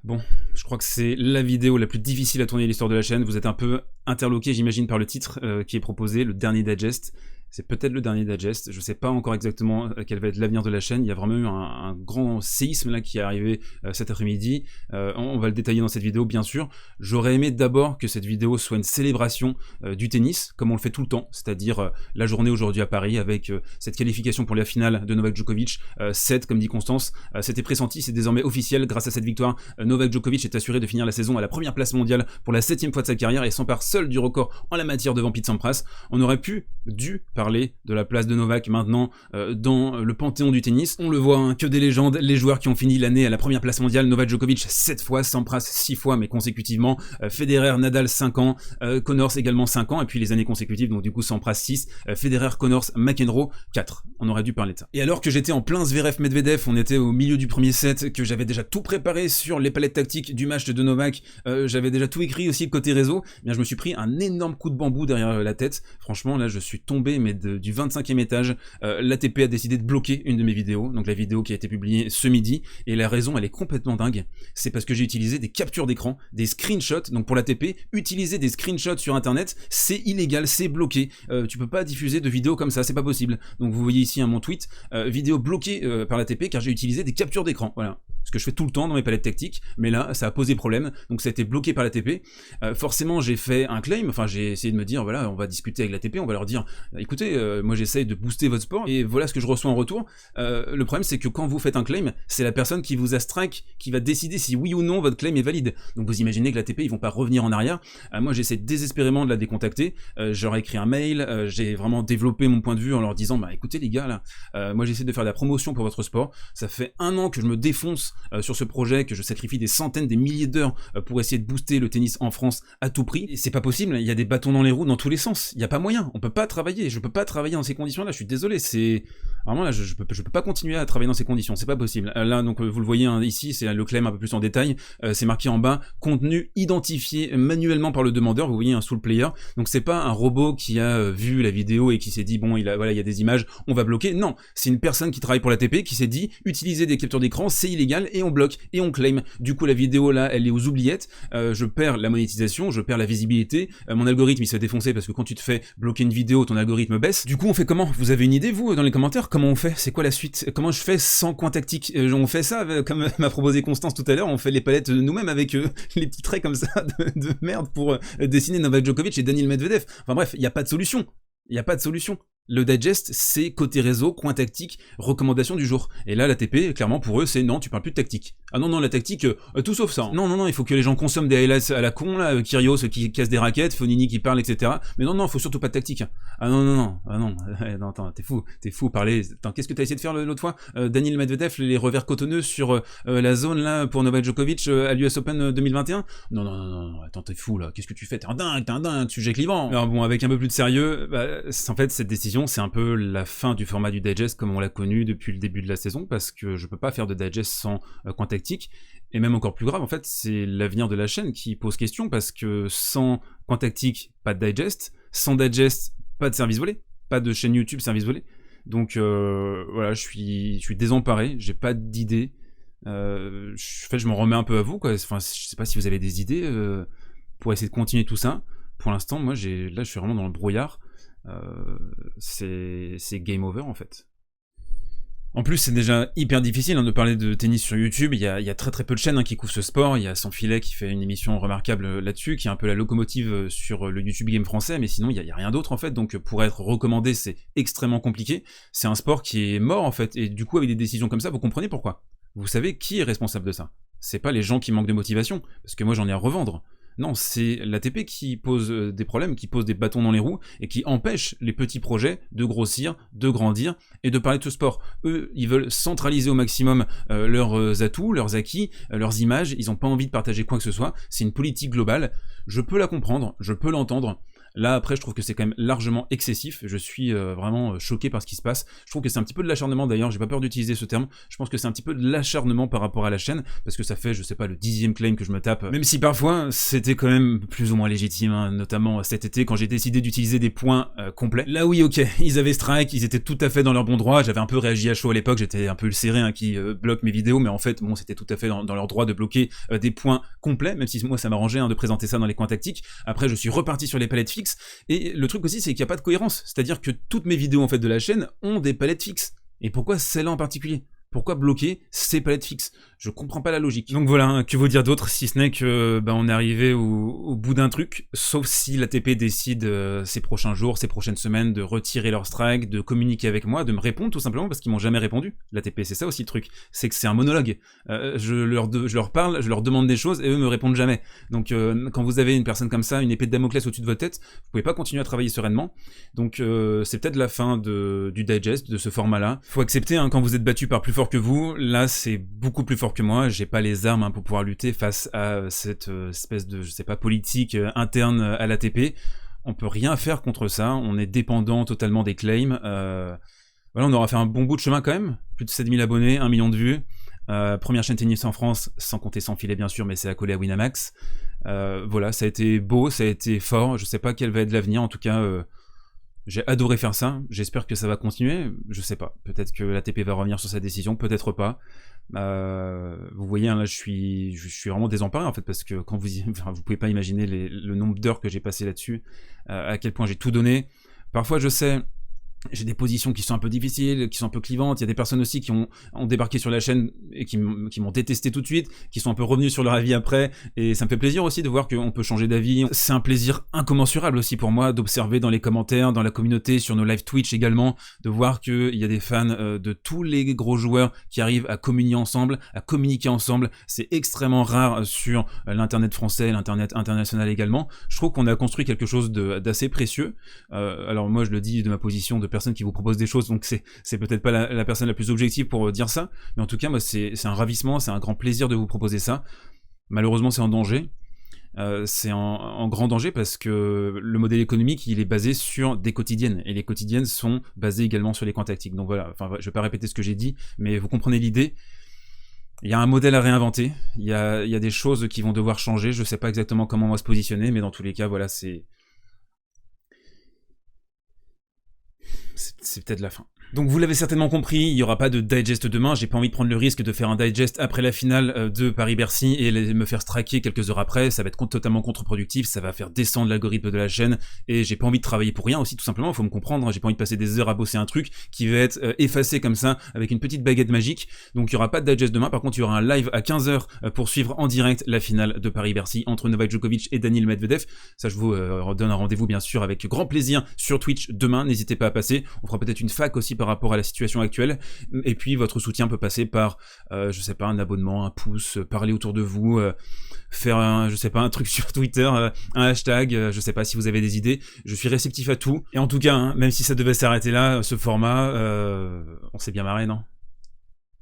Bon, je crois que c'est la vidéo la plus difficile à tourner de l'histoire de la chaîne. Vous êtes un peu interloqué, j'imagine, par le titre qui est proposé, le dernier digest. C'est peut-être le dernier digest, je sais pas encore exactement quel va être l'avenir de la chaîne. Il y a vraiment eu un grand séisme là qui est arrivé cet après-midi. On va le détailler dans cette vidéo, bien sûr. J'aurais aimé d'abord que cette vidéo soit une célébration du tennis, comme on le fait tout le temps, c'est-à-dire la journée aujourd'hui à Paris avec cette qualification pour la finale de Novak Djokovic, 7 comme dit Constance. C'était pressenti, c'est désormais officiel. Grâce à cette victoire, Novak Djokovic est assuré de finir la saison à la première place mondiale pour la 7e fois de sa carrière et s'empare seul du record en la matière devant Pete Sampras. On aurait dû parler de la place de Novak maintenant dans le panthéon du tennis. On le voit, hein, que des légendes, les joueurs qui ont fini l'année à la première place mondiale, Novak Djokovic 7 fois, Sampras 6 fois mais consécutivement, Federer, Nadal 5 ans, Connors également 5 ans, et puis les années consécutives, donc du coup Sampras 6, Federer, Connors, McEnroe 4. On aurait dû parler de ça. Et alors que j'étais en plein Zverev-Medvedev, on était au milieu du premier set, que j'avais déjà tout préparé sur les palettes tactiques du match de Novak, j'avais déjà tout écrit aussi côté réseau, eh bien je me suis pris un énorme coup de bambou derrière la tête. Franchement là je suis tombé mais du 25e étage. L'ATP a décidé de bloquer une de mes vidéos, donc la vidéo qui a été publiée ce midi, et la raison elle est complètement dingue, c'est parce que j'ai utilisé des captures d'écran, des screenshots. Donc pour l'ATP, utiliser des screenshots sur internet c'est illégal, c'est bloqué, tu peux pas diffuser de vidéos comme ça, c'est pas possible. Donc vous voyez ici mon tweet, vidéo bloquée par l'ATP car j'ai utilisé des captures d'écran, voilà. Ce que je fais tout le temps dans mes palettes tactiques, mais là ça a posé problème, donc ça a été bloqué par l'ATP. Forcément j'ai fait un claim, enfin j'ai essayé de me dire voilà, on va discuter avec l'ATP, on va leur dire écoutez, moi j'essaye de booster votre sport et voilà ce que je reçois en retour. Le problème c'est que quand vous faites un claim, c'est la personne qui vous a strike qui va décider si oui ou non votre claim est valide. Donc vous imaginez que l'ATP ils vont pas revenir en arrière. Moi j'essaie désespérément de la décontacter, j'aurais écrit un mail, j'ai vraiment développé mon point de vue en leur disant bah écoutez les gars là, moi j'essaie de faire de la promotion pour votre sport, ça fait 1 an que je me défonce sur ce projet, que je sacrifie des centaines, des milliers d'heures pour essayer de booster le tennis en France à tout prix, et c'est pas possible, il y a des bâtons dans les roues dans tous les sens, il y a pas moyen, on peut pas travailler, je peux pas travailler dans ces conditions là, je suis désolé, c'est vraiment là je peux pas continuer à travailler dans ces conditions, c'est pas possible. Là donc vous le voyez hein, ici c'est le claim un peu plus en détail, c'est marqué en bas contenu identifié manuellement par le demandeur, vous voyez un sous le player, donc c'est pas un robot qui a vu la vidéo et qui s'est dit bon voilà il y a des images, on va bloquer, non, c'est une personne qui travaille pour l'ATP qui s'est dit utiliser des captures d'écran c'est illégal et on bloque et on claim. Du coup la vidéo là elle est aux oubliettes, je perds la monétisation, je perds la visibilité, mon algorithme il se fait défoncer parce que quand tu te fais bloquer une vidéo ton algorithme baisse. Du coup on fait comment? Vous avez une idée vous dans les commentaires? Comment on fait? C'est quoi la suite? Comment je fais sans coin tactique? On fait ça comme m'a proposé Constance tout à l'heure, on fait les palettes nous-mêmes avec les petits traits comme ça de merde pour dessiner Novak Djokovic et Daniil Medvedev. Enfin bref, il n'y a pas de solution. Il n'y a pas de solution. Le digest, c'est côté réseau, coin tactique, recommandation du jour. Et là, l'ATP, clairement, pour eux, c'est non, tu parles plus de tactique. Ah non, la tactique, tout sauf ça. Non, il faut que les gens consomment des highlights à la con, là, Kyrgios qui casse des raquettes, Fonini qui parle, etc. Mais non, faut surtout pas de tactique. Ah non, attends, t'es fou, parler. Attends, qu'est-ce que t'as essayé de faire l'autre fois? Daniil Medvedev, les revers cotonneux sur la zone, là, pour Novak Djokovic à l'US Open 2021? Non, attends, t'es fou, là, qu'est-ce que tu fais? T'es un dingue, sujet clivant. Alors bon, avec un peu plus de sérieux, en fait, cette décision, c'est un peu la fin du format du digest comme on l'a connu depuis le début de la saison, parce que je peux pas faire de digest sans coin tactique, et même encore plus grave en fait c'est l'avenir de la chaîne qui pose question, parce que sans coin tactique pas de digest, sans digest pas de service volé, pas de chaîne YouTube service volé, donc voilà, je suis désemparé, j'ai pas d'idée, en fait je m'en remets un peu à vous quoi. Enfin je sais pas si vous avez des idées pour essayer de continuer tout ça. Pour l'instant moi je suis vraiment dans le brouillard. C'est game over en fait. En plus c'est déjà hyper difficile de parler de tennis sur YouTube, il y a très peu de chaînes qui couvrent ce sport, il y a Sans Filet qui fait une émission remarquable là-dessus, qui est un peu la locomotive sur le YouTube game français, mais sinon il y a rien d'autre en fait, donc pour être recommandé c'est extrêmement compliqué, c'est un sport qui est mort en fait, et du coup avec des décisions comme ça vous comprenez pourquoi. Vous savez qui est responsable de ça? C'est pas les gens qui manquent de motivation, parce que moi j'en ai à revendre. Non, c'est l'ATP qui pose des problèmes, qui pose des bâtons dans les roues, et qui empêche les petits projets de grossir, de grandir, et de parler de ce sport. Eux, ils veulent centraliser au maximum leurs atouts, leurs acquis, leurs images, ils n'ont pas envie de partager quoi que ce soit, c'est une politique globale, je peux la comprendre, je peux l'entendre. Là après je trouve que c'est quand même largement excessif, je suis vraiment choqué par ce qui se passe. Je trouve que c'est un petit peu de l'acharnement d'ailleurs, j'ai pas peur d'utiliser ce terme, je pense que c'est un petit peu de l'acharnement par rapport à la chaîne, parce que ça fait, je sais pas, le 10e claim que je me tape, même si parfois c'était quand même plus ou moins légitime, hein, notamment cet été quand j'ai décidé d'utiliser des points complets. Là oui ok, ils avaient strike, ils étaient tout à fait dans leur bon droit, j'avais un peu réagi à chaud à l'époque, j'étais un peu le serré hein, qui bloque mes vidéos, mais en fait bon c'était tout à fait dans leur droit de bloquer des points complets, même si moi ça m'arrangeait hein, de présenter ça dans les coins tactiques. Après je suis reparti sur les palettes fixes, et le truc aussi c'est qu'il n'y a pas de cohérence, c'est-à-dire que toutes mes vidéos en fait de la chaîne ont des palettes fixes. Et pourquoi celle-là en particulier ? Pourquoi bloquer ces palettes fixes? Je comprends pas la logique. Donc voilà, hein, que vous dire d'autre si ce n'est que on est arrivé au bout d'un truc, sauf si l'ATP décide ces prochains jours, ces prochaines semaines de retirer leur strike, de communiquer avec moi, de me répondre tout simplement parce qu'ils m'ont jamais répondu. L'ATP c'est ça aussi le truc, c'est que c'est un monologue. Je leur parle, je leur demande des choses et eux me répondent jamais. Donc quand vous avez une personne comme ça, une épée de Damoclès au-dessus de votre tête, vous pouvez pas continuer à travailler sereinement. Donc c'est peut-être la fin du digest, de ce format-là. Faut accepter hein, quand vous êtes battu par plus fort que vous, là c'est beaucoup plus fort que moi, j'ai pas les armes hein, pour pouvoir lutter face à cette espèce de, je sais pas, politique interne à l'ATP. On peut rien faire contre ça, on est dépendant totalement des claims. Voilà, on aura fait un bon bout de chemin quand même, plus de 7000 abonnés, 1 million de vues. Première chaîne tennis en France, sans compter sans filet bien sûr, mais c'est accolé à Winamax. Voilà, ça a été beau, ça a été fort, je sais pas quel va être l'avenir, en tout cas... j'ai adoré faire ça, j'espère que ça va continuer, je sais pas, peut-être que l'ATP va revenir sur sa décision, peut-être pas. Vous voyez, hein, là je suis vraiment désemparé en fait, parce que quand vous pouvez pas imaginer le nombre d'heures que j'ai passé là-dessus, à quel point j'ai tout donné. Parfois je sais... j'ai des positions qui sont un peu difficiles, qui sont un peu clivantes, il y a des personnes aussi qui ont débarqué sur la chaîne et qui m'ont détesté tout de suite, qui sont un peu revenus sur leur avis après, et ça me fait plaisir aussi de voir qu'on peut changer d'avis. C'est un plaisir incommensurable aussi pour moi d'observer dans les commentaires, dans la communauté, sur nos live Twitch également, de voir qu'il y a des fans de tous les gros joueurs qui arrivent à communier ensemble, à communiquer ensemble. C'est extrêmement rare sur l'internet français, l'internet international également. Je trouve qu'on a construit quelque chose d'assez précieux. Alors moi je le dis de ma position de personne qui vous propose des choses, donc c'est peut-être pas la personne la plus objective pour dire ça, mais en tout cas moi c'est un ravissement, c'est un grand plaisir de vous proposer ça. Malheureusement c'est en danger, c'est en grand danger parce que le modèle économique il est basé sur des quotidiennes, et les quotidiennes sont basées également sur les coins tactiques, donc voilà, enfin je vais pas répéter ce que j'ai dit, mais vous comprenez l'idée. Il y a un modèle à réinventer, il y a des choses qui vont devoir changer, je sais pas exactement comment on va se positionner, mais dans tous les cas voilà, c'est peut-être la fin. Donc vous l'avez certainement compris, il n'y aura pas de digest demain, j'ai pas envie de prendre le risque de faire un digest après la finale de Paris-Bercy et me faire straquer quelques heures après, ça va être totalement contre-productif, ça va faire descendre l'algorithme de la chaîne, et j'ai pas envie de travailler pour rien aussi tout simplement, faut me comprendre, j'ai pas envie de passer des heures à bosser un truc qui va être effacé comme ça, avec une petite baguette magique. Donc il y aura pas de digest demain, par contre il y aura un live à 15h pour suivre en direct la finale de Paris-Bercy entre Novak Djokovic et Daniil Medvedev. Ça je vous donne un rendez-vous bien sûr avec grand plaisir sur Twitch demain, n'hésitez pas à passer, on fera peut-être une fac aussi par rapport à la situation actuelle, et puis votre soutien peut passer par, je sais pas, un abonnement, un pouce, parler autour de vous, faire je sais pas, un truc sur Twitter, un hashtag, je sais pas si vous avez des idées, je suis réceptif à tout, et en tout cas, hein, même si ça devait s'arrêter là, ce format, on s'est bien marré, non ?